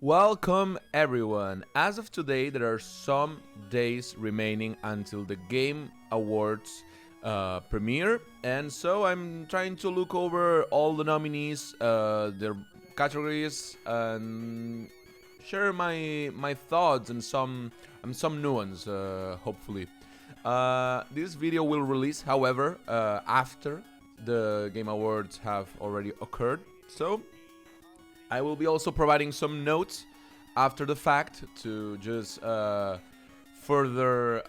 Welcome everyone. As of today, there are some days remaining until the Game Awards premiere, and so I'm trying to look over all the nominees, their categories, and share my thoughts and some nuance, hopefully. This video will release, however, after the Game Awards have already occurred, so I will be also providing some notes after the fact to just further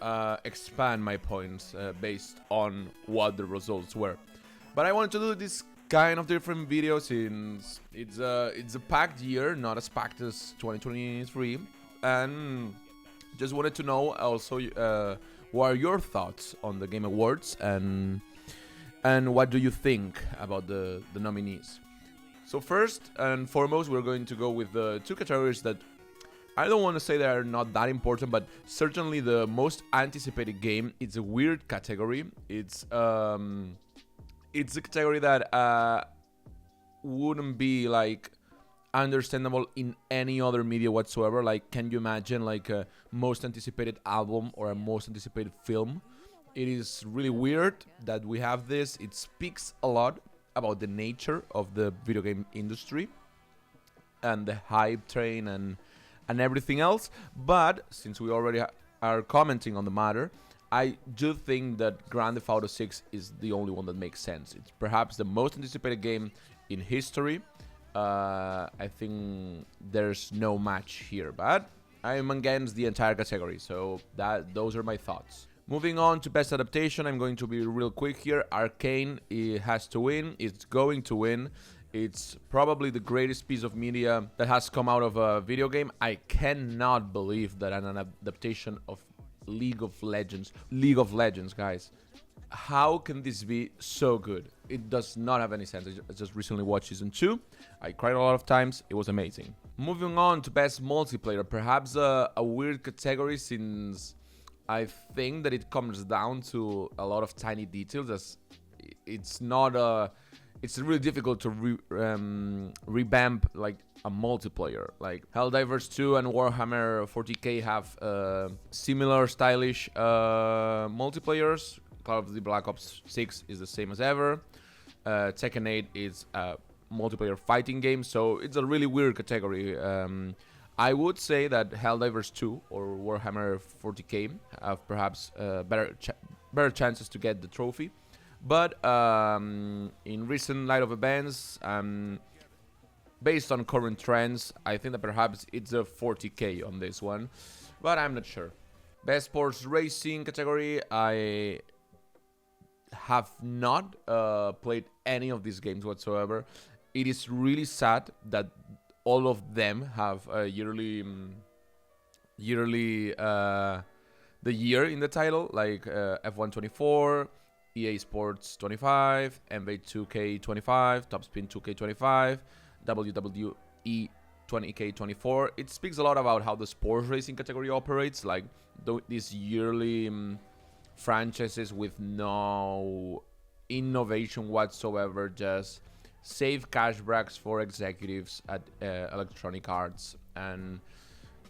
expand my points based on what the results were. But I wanted to do this kind of different video since it's a packed year, not as packed as 2023, and just wanted to know also what are your thoughts on the Game Awards and what do you think about the nominees. So first and foremost, we're going to go with the two categories that I don't want to say they are not that important, but certainly the most anticipated game. It's a weird category. It's a category that wouldn't be like understandable in any other media whatsoever. Like, can you imagine like a most anticipated album or a most anticipated film? It is really weird that we have this. It speaks a lot about the nature of the video game industry and the hype train and everything else. But since we already are commenting on the matter, I do think that Grand Theft Auto 6 is the only one that makes sense. It's perhaps the most anticipated game in history. I think there's no match here, but I'm against the entire category, so those are my thoughts. Moving on to best adaptation, I'm going to be real quick here. Arcane, it has to win. It's going to win. It's probably the greatest piece of media that has come out of a video game. I cannot believe that an adaptation of League of Legends, guys. How can this be so good? It does not have any sense. I just recently watched season 2. I cried a lot of times. It was amazing. Moving on to best multiplayer, perhaps a weird category since I think that it comes down to a lot of tiny details. As it's not it's really difficult to revamp like a multiplayer. Like Helldivers 2 and Warhammer 40k have similar stylish multiplayers. Call of Duty Black Ops 6 is the same as ever. Tekken 8 is a multiplayer fighting game, so it's a really weird category. I would say that Helldivers 2 or Warhammer 40k have perhaps better chances to get the trophy. But in recent light of events, based on current trends, I think that perhaps it's a 40k on this one. But I'm not sure. Best sports racing category, I have not played any of these games whatsoever. It is really sad that all of them have a yearly the year in the title, like F1 24, EA Sports 25, NBA 2K 25, Top Spin 2K 25, WWE 20K 24. It speaks a lot about how the sports racing category operates, like these yearly franchises with no innovation whatsoever, just save cashbacks for executives at Electronic Arts and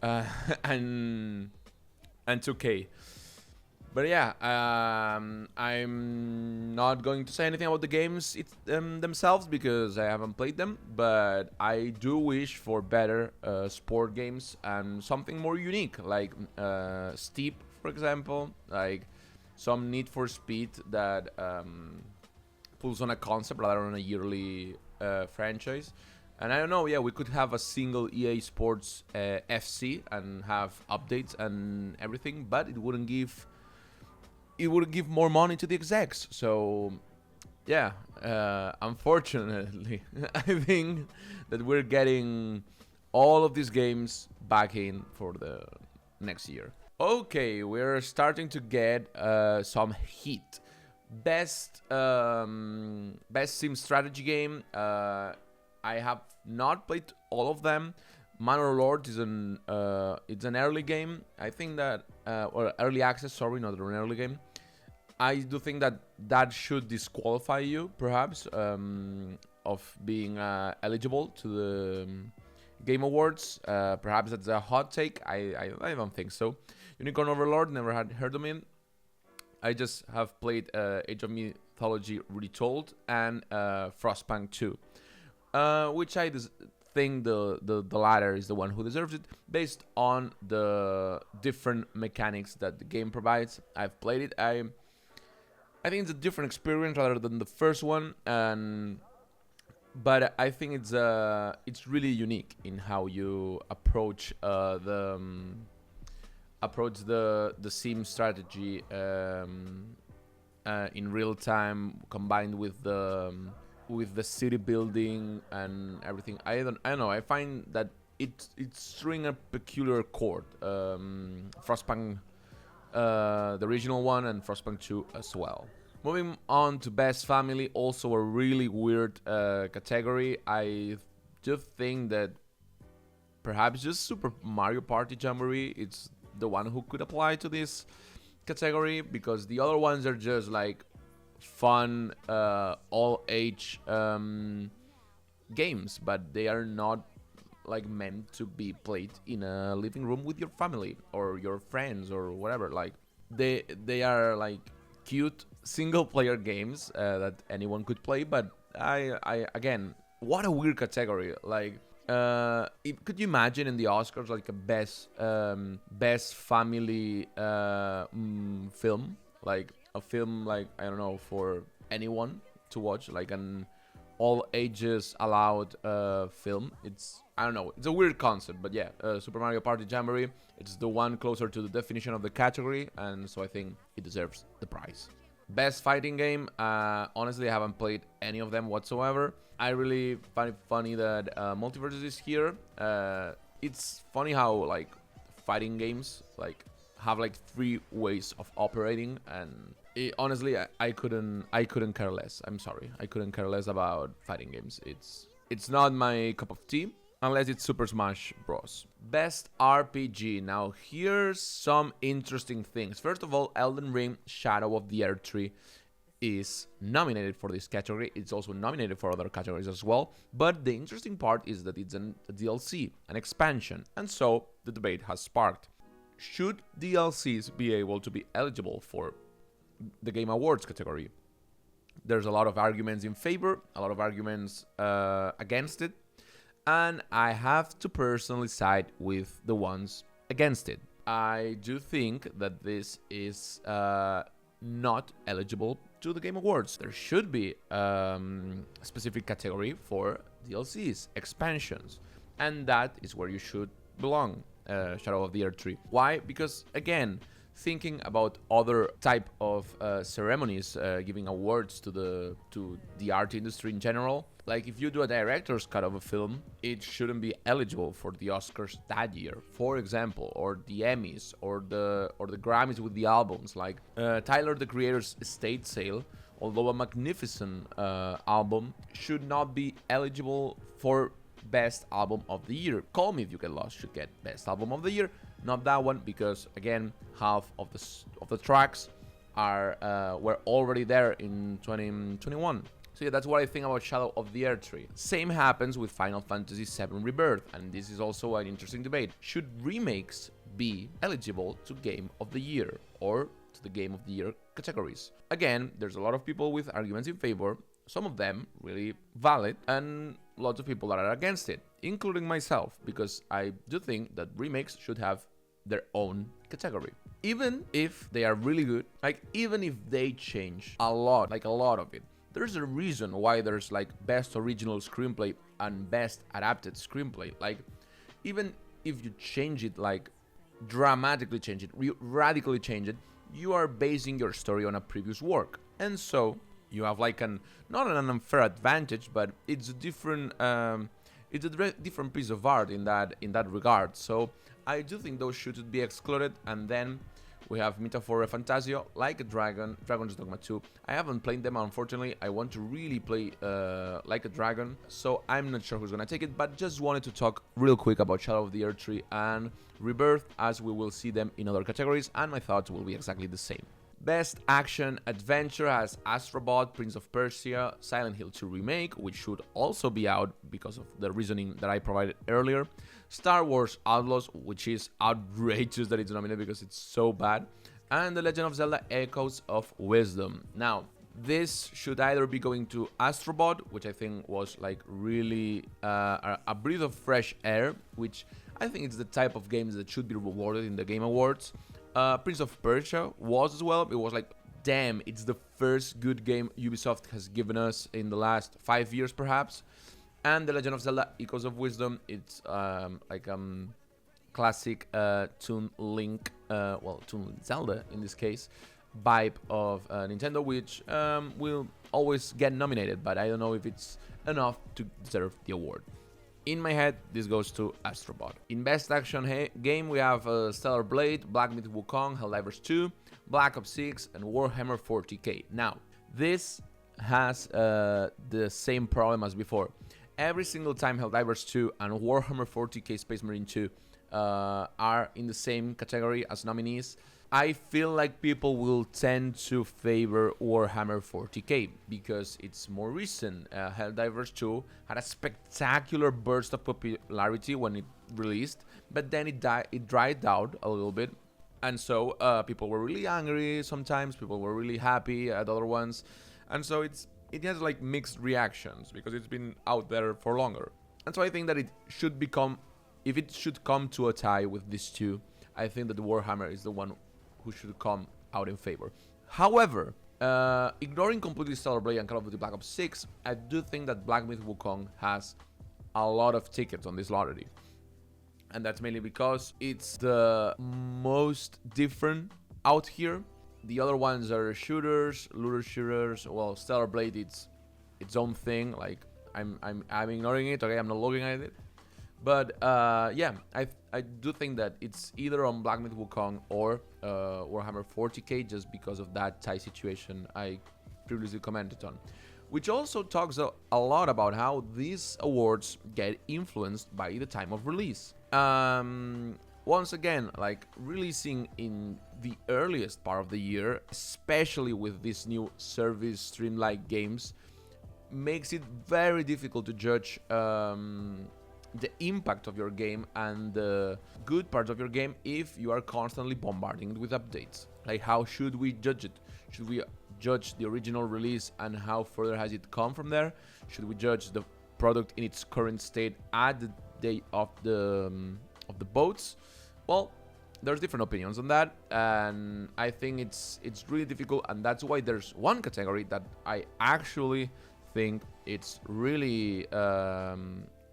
and 2K. But yeah, I'm not going to say anything about the games themselves because I haven't played them. But I do wish for better sport games and something more unique, like Steep, for example, like some Need for Speed that pulls on a concept rather than a yearly franchise. And I don't know, yeah, we could have a single EA Sports FC and have updates and everything, but it wouldn't give more money to the execs. So yeah, unfortunately, I think that we're getting all of these games back in for the next year. Okay, we're starting to get some heat. Best sim strategy game. I have not played all of them. Manor Lord is it's an early game. I think that or early access. Sorry, not an early game. I do think that should disqualify you, perhaps, of being eligible to the Game Awards. Perhaps that's a hot take. I don't think so. Unicorn Overlord, never had heard of it. I just have played Age of Mythology Retold and Frostpunk 2, which I think the latter is the one who deserves it, based on the different mechanics that the game provides. I've played it. I think it's a different experience rather than the first one, but I think it's really unique in how you approach the sim strategy in real time, combined with the city building and everything. I don't know. I find that it's string a peculiar chord. Frostpunk, the original one, and Frostpunk 2 as well. Moving on to Best Family, also a really weird category. I just think that perhaps just Super Mario Party Jamboree, it's the one who could apply to this category, because the other ones are just like fun, all age games, but they are not like meant to be played in a living room with your family or your friends or whatever. Like they are like cute single player games that anyone could play, but I again, what a weird category. Like could you imagine in the Oscars like a best family film, like a film, like, I don't know, for anyone to watch, like an all ages allowed film. It's, I don't know, it's a weird concept, but yeah, Super Mario Party Jamboree, it's the one closer to the definition of the category, and so I think it deserves the prize. Best fighting game, honestly I haven't played any of them whatsoever. I really find it funny that Multiversus is here. It's funny how like fighting games like have like 3 ways of operating, and honestly I couldn't care less. I'm sorry, I couldn't care less about fighting games. It's not my cup of tea unless it's Super Smash Bros. Best RPG. Now here's some interesting things. First of all, Elden Ring Shadow of the Erdtree is nominated for this category. It's also nominated for other categories as well, but the interesting part is that it's a DLC, an expansion, and so the debate has sparked. Should DLCs be able to be eligible for the Game Awards category? There's a lot of arguments in favor, a lot of arguments against it, and I have to personally side with the ones against it. I do think that this is not eligible to the Game Awards. There should be a specific category for DLCs, expansions, and that is where you should belong, Shadow of the Erdtree. Why? Because, again, thinking about other type of ceremonies giving awards to the art industry in general, like if you do a director's cut of a film, it shouldn't be eligible for the Oscars that year, for example, or the Emmys, or the Grammys with the albums. Like Tyler the Creator's estate sale, although a magnificent album, should not be eligible for Best Album of the Year. Call Me If You Get Lost should get Best Album of the Year, not that one, because again, half of the tracks were already there in 2021. So yeah, that's what I think about Shadow of the Erdtree. Same happens with Final Fantasy VII Rebirth, and this is also an interesting debate. Should remakes be eligible to Game of the Year or to the Game of the Year categories? Again, there's a lot of people with arguments in favor, some of them really valid, and lots of people that are against it, including myself, because I do think that remakes should have their own category. Even if they are really good, like even if they change a lot, like a lot of it, there's a reason why there's like Best Original Screenplay and Best Adapted Screenplay. Like, even if you change it, like dramatically change it, radically change it, you are basing your story on a previous work, and so you have like not an unfair advantage, but it's a different different piece of art in that regard. So I do think those should be excluded. And then we have Metaphor Fantasio, Like a Dragon, Dragon's Dogma 2. I haven't played them, unfortunately. I want to really play Like a Dragon, so I'm not sure who's gonna take it, but just wanted to talk real quick about Shadow of the Erdtree and Rebirth, as we will see them in other categories, and my thoughts will be exactly the same. Best Action Adventure has Astrobot, Prince of Persia, Silent Hill 2 Remake, which should also be out because of the reasoning that I provided earlier. Star Wars Outlaws, which is outrageous that it's nominated because it's so bad. And The Legend of Zelda Echoes of Wisdom. Now, this should either be going to Astrobot, which I think was like really a breath of fresh air, which I think it's the type of games that should be rewarded in the Game Awards. Prince of Persia was as well. It was like, damn, it's the first good game Ubisoft has given us in the last 5 years, perhaps. And The Legend of Zelda Echoes of Wisdom, it's classic Toon Link, Toon Link Zelda in this case, vibe of Nintendo, which will always get nominated, but I don't know if it's enough to deserve the award. In my head, this goes to Astrobot. In Best Action Game, we have Stellar Blade, Black Myth: Wukong, Helldivers 2, Black Ops 6, and Warhammer 40k. Now, this has the same problem as before. Every single time Helldivers 2 and Warhammer 40k Space Marine 2 are in the same category as nominees, I feel like people will tend to favor Warhammer 40k because it's more recent. Helldivers 2 had a spectacular burst of popularity when it released, but then it dried out a little bit, and so people were really angry sometimes, people were really happy at other ones, and so it has like mixed reactions because it's been out there for longer. And so I think that if it should come to a tie with these two, I think that the Warhammer is the one who should come out in favor. However, ignoring completely Stellar Blade and Call of Duty Black Ops 6, I do think that Black Myth: Wukong has a lot of tickets on this lottery. And that's mainly because it's the most different out here. The other ones are shooters, looter shooters. Well, Stellar Blade, it's its own thing. Like I'm ignoring it. Okay, I'm not looking at it. But yeah, I do think that it's either on Black Myth: Wukong or Warhammer 40k, just because of that tie situation I previously commented on. Which also talks a lot about how these awards get influenced by the time of release. Once again, like releasing in the earliest part of the year, especially with these new service stream-like games, makes it very difficult to judge the impact of your game and the good parts of your game if you are constantly bombarding it with updates. Like, how should we judge it? Should we judge the original release and how further has it come from there? Should we judge the product in its current state at the day of the boats? Well, there's different opinions on that, and I think it's really difficult, and that's why there's one category that I actually think it's really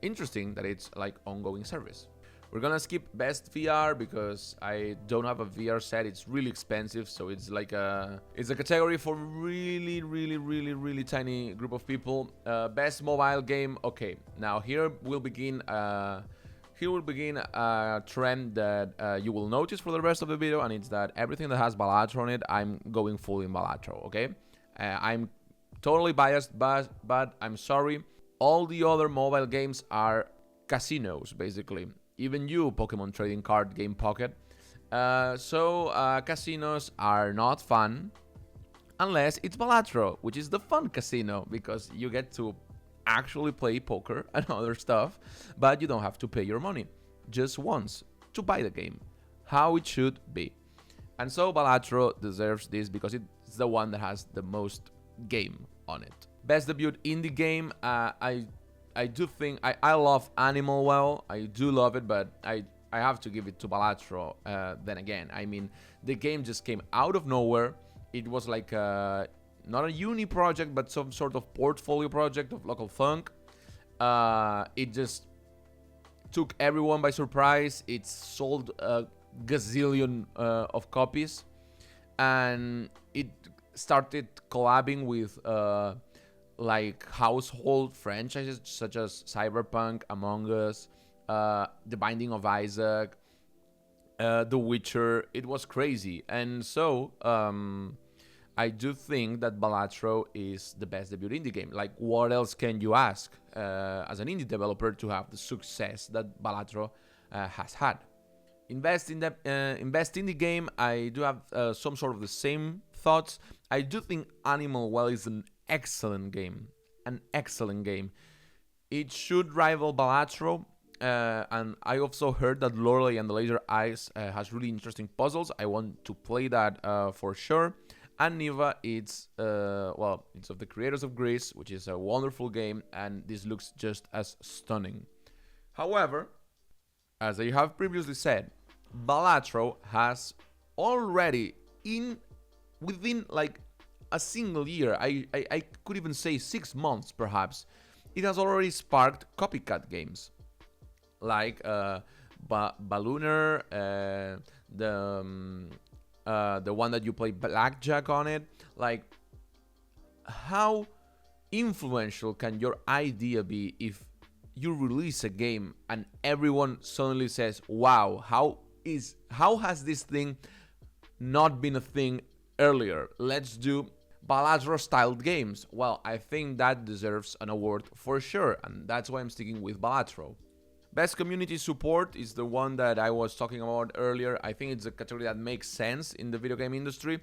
interesting, that it's like ongoing service. We're gonna skip Best VR because I don't have a VR set. It's really expensive, so it's like it's a category for really tiny group of people. Best mobile game. Okay, now here will begin a trend that you will notice for the rest of the video, and it's that everything that has Balatro on it, I'm going full in Balatro. Okay, I'm totally biased, but I'm sorry. All the other mobile games are casinos, basically. Even you, Pokemon trading card game Pocket. So casinos are not fun unless it's Balatro, which is the fun casino, because you get to actually play poker and other stuff, but you don't have to pay your money just once to buy the game, how it should be. And so Balatro deserves this because it's the one that has the most game on it. Best debut indie game. I do think I love Animal Well. I do love it, but I have to give it to Balatro. Then again, I mean, the game just came out of nowhere. It was like not a uni project, but some sort of portfolio project of Local Funk. It just took everyone by surprise. It sold a gazillion of copies, and it started collabing with like household franchises such as Cyberpunk, Among Us, The Binding of Isaac, The Witcher. It was crazy. And so I do think that Balatro is the best debut indie game. Like, what else can you ask as an indie developer to have the success that Balatro has had? In best indie game, I do have some sort of the same thoughts. I do think Animal Well is an excellent game. An excellent game. It should rival Balatro. And I also heard that Lorelei and the Laser Eyes has really interesting puzzles. I want to play that for sure. And Niva, it's it's of the creators of Grease, which is a wonderful game, and this looks just as stunning. However, as I have previously said, Balatro has already within like a single year, I could even say 6 months perhaps, it has already sparked copycat games like Ballooner, the one that you play blackjack on it. Like, how influential can your idea be if you release a game and everyone suddenly says, wow, how has this thing not been a thing earlier? Let's do Balatro styled games. Well, I think that deserves an award for sure, and that's why I'm sticking with Balatro. Best community support is the one that I was talking about earlier. I think it's a category that makes sense in the video game industry.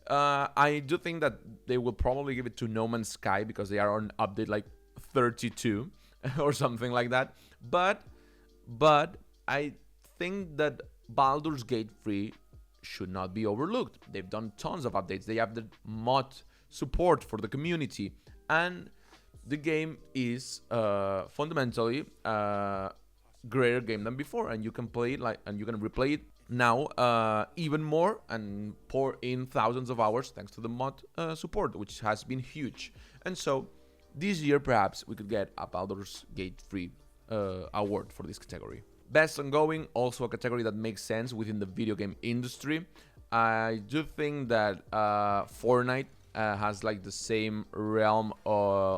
I do think that they will probably give it to No Man's Sky because they are on update like 32 or something like that. But I think that Baldur's Gate 3 should not be overlooked. They've done tons of updates. They have the mod support for the community, and the game is fundamentally greater game than before, and you can play it and you can replay it now even more and pour in thousands of hours thanks to the mod support, which has been huge. And so this year perhaps we could get a Baldur's Gate 3 award for this category. Best ongoing, also a category that makes sense within the video game industry. I do think that Fortnite has like the same realm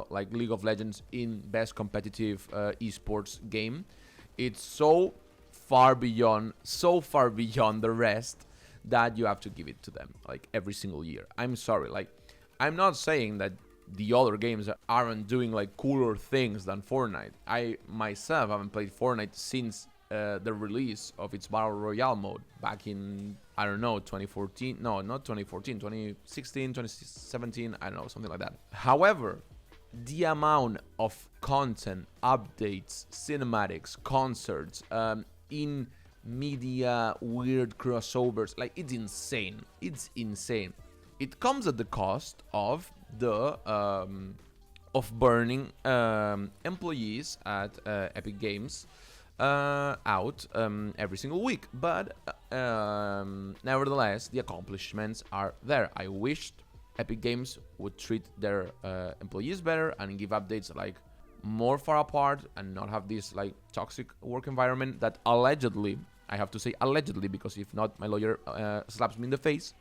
like League of Legends in best competitive esports game. It's so far beyond the rest that you have to give it to them like every single year. I'm sorry, like I'm not saying that the other games aren't doing like cooler things than Fortnite. I myself haven't played Fortnite since the release of its Battle Royale mode back in, I don't know, 2014. No, not 2014, 2016, 2017, I don't know, something like that. However, the amount of content, updates, cinematics, concerts, in media, weird crossovers, like it's insane. It's insane. It comes at the cost of the burning employees at Epic Games out every single week. But nevertheless, the accomplishments are there. I wished Epic Games would treat their employees better and give updates like more far apart and not have this like toxic work environment that allegedly, I have to say allegedly because if not my lawyer slaps me in the face,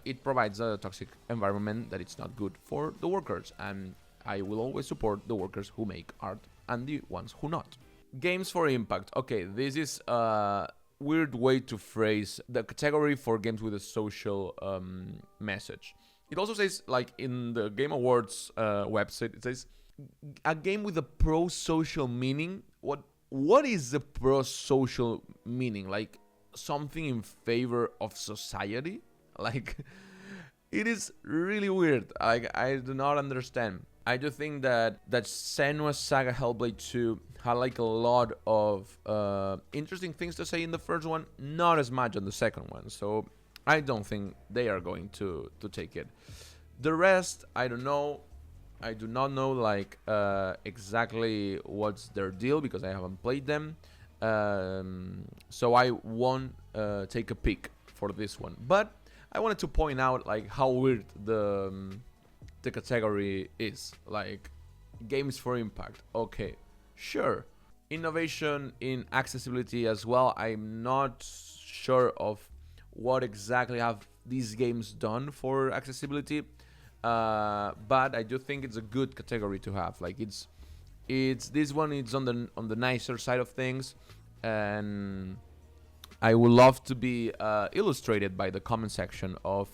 it provides a toxic environment that it's not good for the workers, and I will always support the workers who make art and the ones who not. Games for impact. Okay, this is a weird way to phrase the category for games with a social message. It also says, like in the Game Awards website, it says a game with a pro-social meaning. What is the pro-social meaning? Like something in favor of society? Like it is really weird. Like I do not understand. I do think that Senua's Saga Hellblade 2 had like a lot of interesting things to say in the first one, not as much on the second one. So I don't think they are going to take it. The rest, I don't know. I do not know like exactly what's their deal because I haven't played them. So I won't take a pick for this one. But I wanted to point out like how weird the category is. Like games for impact. Okay, sure. Innovation in accessibility as well. I'm not sure of what exactly have these games done for accessibility, but I do think it's a good category to have. Like it's this one. It's on the nicer side of things, and I would love to be illustrated by the comment section of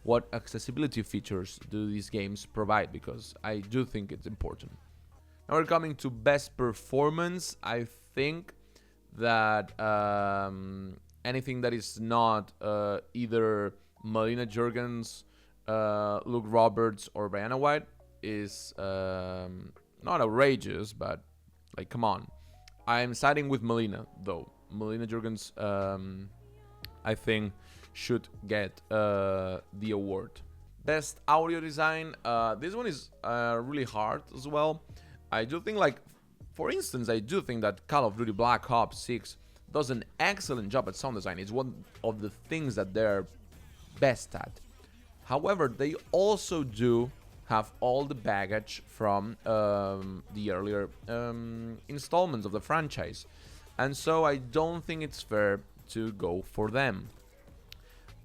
what accessibility features do these games provide, because I do think it's important. Now we're coming to best performance. I think that anything that is not either Melina Jurgens Luke Roberts or Brianna White is not outrageous, but like, come on. I'm siding with Melina, though. Melina Jurgens, I think, should get the award. Best audio design. This one is really hard as well. I do think, like, for instance, I do think that Call of Duty Black Ops 6 does an excellent job at sound design. It's one of the things that they're best at. However, they also do have all the baggage from the earlier installments of the franchise. And so I don't think it's fair to go for them.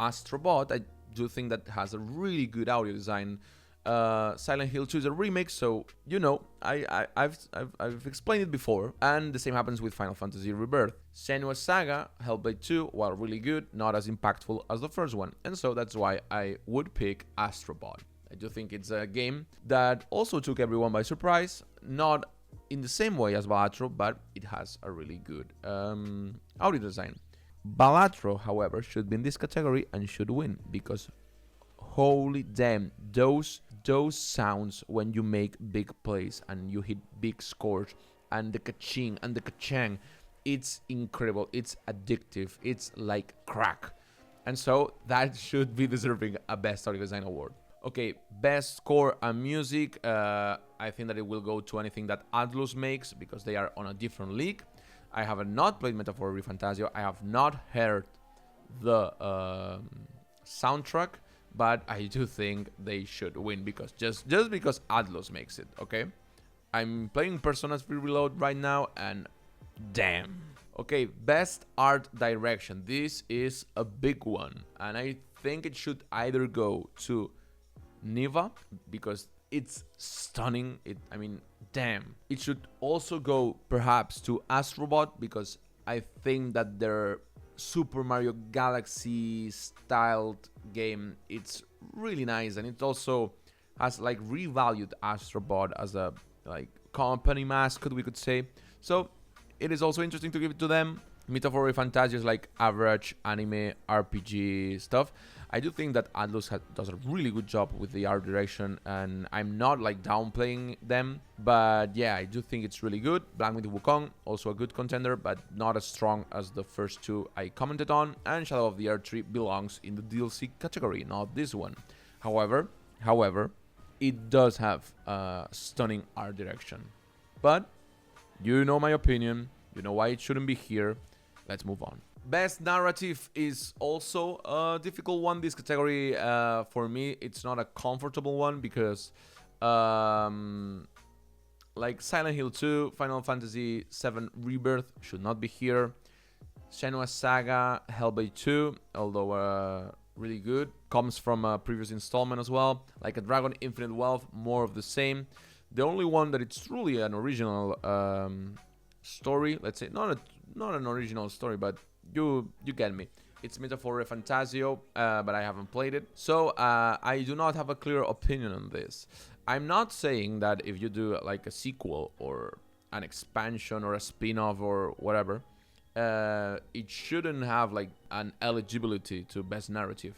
Astrobot, I do think that has a really good audio design. Silent Hill 2 is a remake, so you know, I've explained it before, and the same happens with Final Fantasy Rebirth. Senua's Saga, Hellblade 2, while really good, not as impactful as the first one, and so that's why I would pick Astrobot. I do think it's a game that also took everyone by surprise, not in the same way as Balatro, but it has a really good audio design. Balatro, however, should be in this category and should win, because holy damn, those sounds when you make big plays and you hit big scores, and the kaching and the kachang, it's incredible, it's addictive, it's like crack. And so that should be deserving a Best Audio Design award. Okay, best score and music, I think that it will go to anything that Atlus makes, because they are on a different league. I have not played Metaphor ReFantazio, I have not heard the soundtrack, but I do think they should win, because just because Atlus makes it, okay? I'm playing Persona 3 Reload right now, and damn. Okay, best art direction. This is a big one, and I think it should either go to Niva, because it's stunning. I mean, damn. It should also go perhaps to Astrobot, because I think that their Super Mario Galaxy styled game, it's really nice, and it also has like revalued Astrobot as a like company mascot, we could say. So it is also interesting to give it to them. Metaphor ReFantazio is like average anime RPG stuff. I do think that Atlus does a really good job with the art direction, and I'm not like downplaying them, but yeah, I do think it's really good. Blank Mythic Wukong, also a good contender, but not as strong as the first two I commented on, and Shadow of the Earth 3 belongs in the DLC category, not this one. However, it does have stunning art direction. But you know my opinion, you know why it shouldn't be here. Let's move on. Best narrative is also a difficult one. This category, for me, it's not a comfortable one, because like Silent Hill 2, Final Fantasy 7 Rebirth should not be here. Senua's Saga, Hellblade 2, although really good, comes from a previous installment as well. Like a Dragon Infinite Wealth, more of the same. The only one that it's truly an original story, let's say, not an original story, but you get me. It's Metaphor ReFantazio, but I haven't played it, so I do not have a clear opinion on this. I'm not saying that if you do like a sequel or an expansion or a spin-off or whatever, it shouldn't have like an eligibility to best narrative.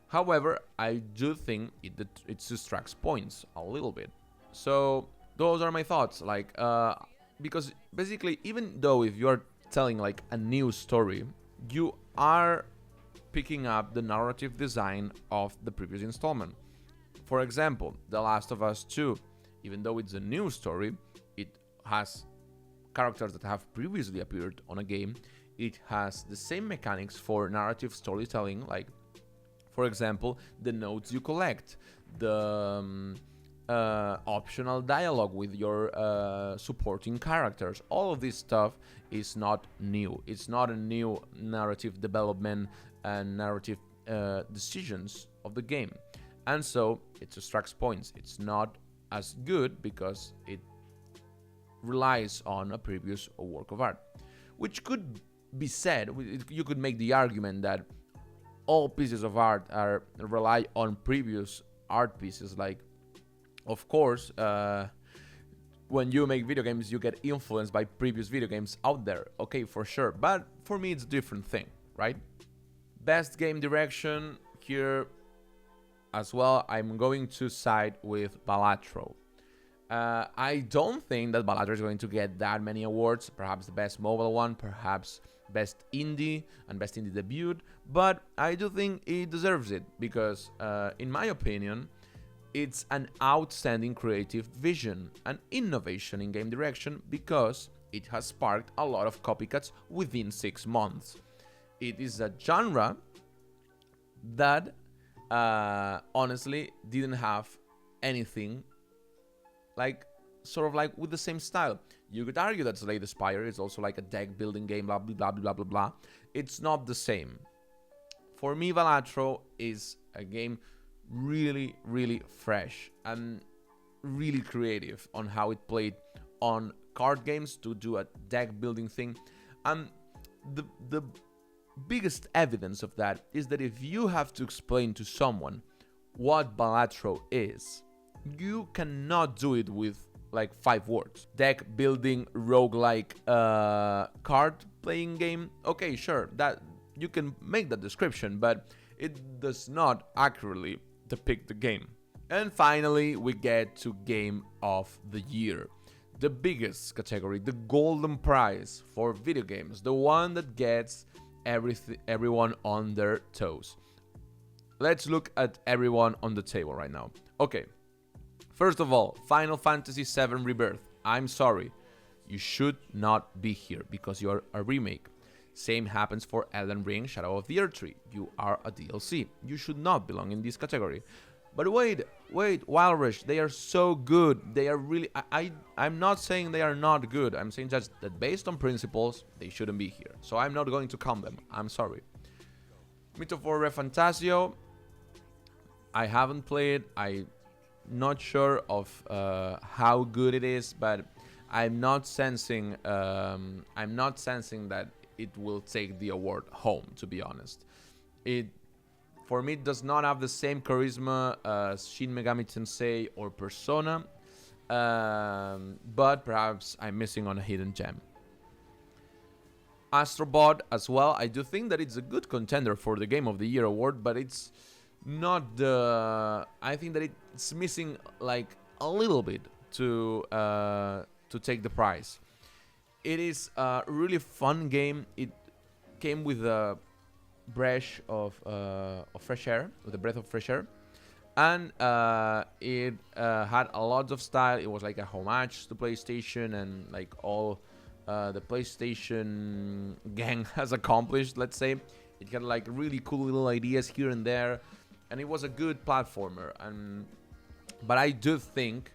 However, I do think it distracts points a little bit. So those are my thoughts. Like, because basically, even though if you're telling like a new story, you are picking up the narrative design of the previous installment. For example, The Last of Us 2, even though it's a new story, it has characters that have previously appeared on a game. It has the same mechanics for narrative storytelling, like, for example, the notes you collect, the optional dialogue with your supporting characters. All of this stuff is not new. It's not a new narrative development and narrative decisions of the game. And so it distracts points. It's not as good because it relies on a previous work of art, which could be said. You could make the argument that all pieces of art rely on previous art pieces. Like, of course, when you make video games, you get influenced by previous video games out there. Okay, for sure. But for me, it's a different thing, right? Best game direction here. as well, I'm going to side with Balatro. I don't think that Balatro is going to get that many awards. Perhaps the best mobile one, perhaps best indie and best indie debut. But I do think it deserves it because, in my opinion, it's an outstanding creative vision and innovation in game direction because it has sparked a lot of copycats within 6 months. It is a genre that honestly didn't have anything like sort of like with the same style. You could argue that Slay the Spire is also like a deck building game, blah blah blah blah blah blah. It's not the same. For me, Balatro is a game really, really fresh and really creative on how it played on card games to do a deck building thing. And the biggest evidence of that is that if you have to explain to someone what Balatro is, you cannot do it with like 5 words. Deck building roguelike card playing game. Okay, sure, that you can make that description, but it does not accurately depict the game. And finally, we get to Game of the Year. The biggest category, the golden prize for video games, the one that gets everyone on their toes. Let's look at everyone on the table right now. Okay, first of all, Final Fantasy VII Rebirth. I'm sorry, you should not be here because you are a remake. Same happens for Elden Ring Shadow of the Erdtree. You are a DLC. You should not belong in this category. But wait, Wild Rush, they are so good. They are really... I'm not saying they are not good. I'm saying just that based on principles, they shouldn't be here. So I'm not going to count them. I'm sorry. Myth of War Fantasio, I haven't played. I'm not sure of how good it is, but I'm not sensing that it will take the award home, to be honest. For me, it does not have the same charisma as Shin Megami Tensei or Persona, but perhaps I'm missing on a hidden gem. Astrobot as well, I do think that it's a good contender for the Game of the Year award, but it's not the... I think that it's missing like a little bit to take the prize. It is a really fun game. It came with a breath of fresh air, with a breath of fresh air, and it had a lot of style. It was like a homage to PlayStation and like all the PlayStation gang has accomplished, let's say. It had like really cool little ideas here and there, and it was a good platformer. But I do think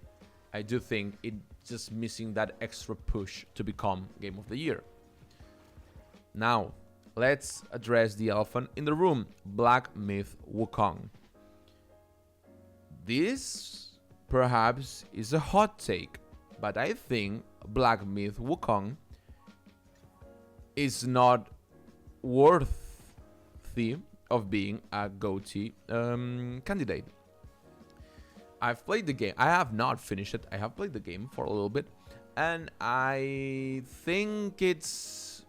it's just missing that extra push to become Game of the Year. Now, let's address the elephant in the room, Black Myth Wukong. This perhaps is a hot take, but I think Black Myth Wukong is not worthy of being a GOTY candidate. I've played the game. I have not finished it. I have played the game for a little bit, and I think it's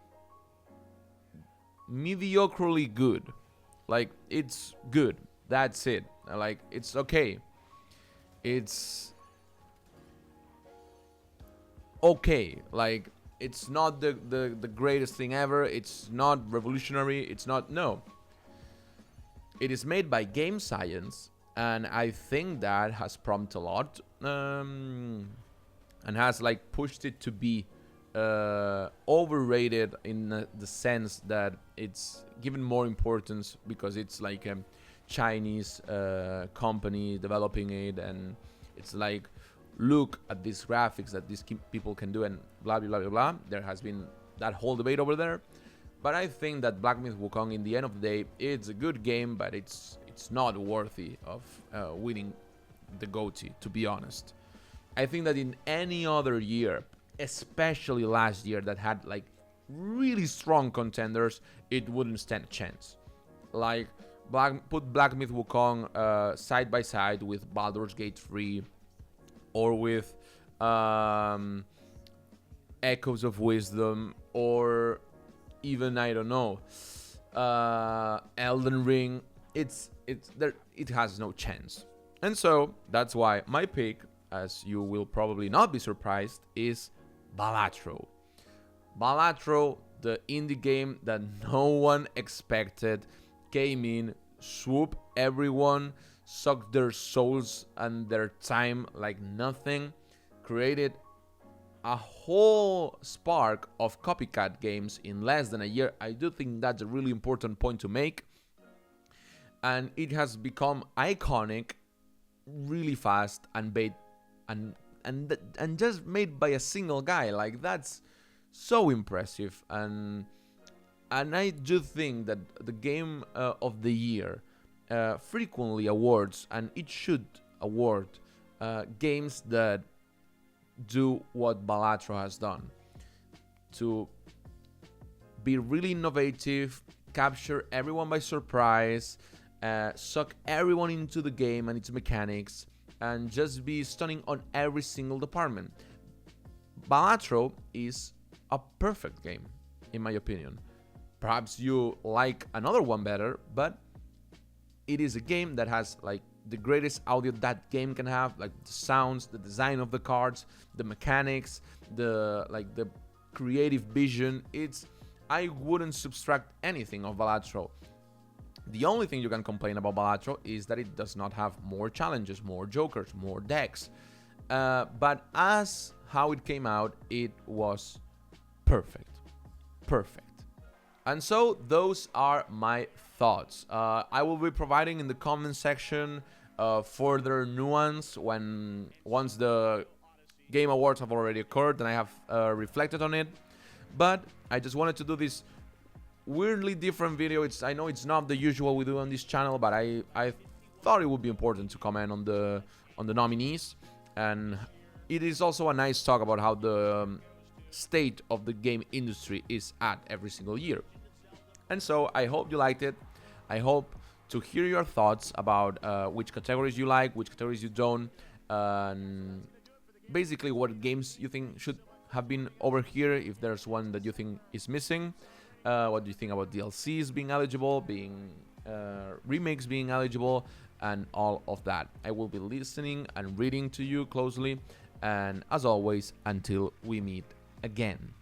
mediocrely good. Like, it's good. That's it. Like, it's okay. It's okay. Like, it's not the greatest thing ever. It's not revolutionary. It's not... No. It is made by Game Science, and I think that has prompted a lot, and has like pushed it to be overrated in the sense that it's given more importance because it's like a Chinese company developing it, and it's like, look at these graphics that these people can do, and blah blah blah blah blah. There has been that whole debate over there, but I think that Black Myth Wukong, in the end of the day, it's a good game, but it's not worthy of winning the GOTY, to be honest. I think that in any other year, especially last year that had like really strong contenders, it wouldn't stand a chance. Like, put Black Myth Wukong side by side with Baldur's Gate 3 or with Echoes of Wisdom, or even, I don't know, Elden Ring. it has no chance. And so that's why my pick, as you will probably not be surprised, is Balatro. Balatro, the indie game that no one expected, came in, swooped everyone, sucked their souls and their time like nothing, created a whole spark of copycat games in less than a year. I do think that's a really important point to make. And it has become iconic really fast and just made by a single guy. Like, that's so impressive. And I do think that the game of the year frequently awards, and it should award games that do what Balatro has done, to be really innovative, capture everyone by surprise, suck everyone into the game and its mechanics, and just be stunning on every single department. Balatro is a perfect game, in my opinion. Perhaps you like another one better, but it is a game that has like the greatest audio that game can have, like the sounds, the design of the cards, the mechanics, the creative vision. I wouldn't subtract anything of Balatro. The only thing you can complain about Balatro is that it does not have more challenges, more jokers, more decks. But as how it came out, it was perfect. And so those are my thoughts. I will be providing in the comment section further nuance once the Game Awards have already occurred and I have reflected on it. But I just wanted to do this weirdly different video. I know it's not the usual we do on this channel, but I thought it would be important to comment on the nominees, and it is also a nice talk about how the state of the game industry is at every single year. And so I hope you liked it. I hope to hear your thoughts about which categories you like, which categories you don't, and basically what games you think should have been over here, if there's one that you think is missing. What do you think about DLCs being eligible, remakes being eligible, and all of that? I will be listening and reading to you closely. And as always, until we meet again.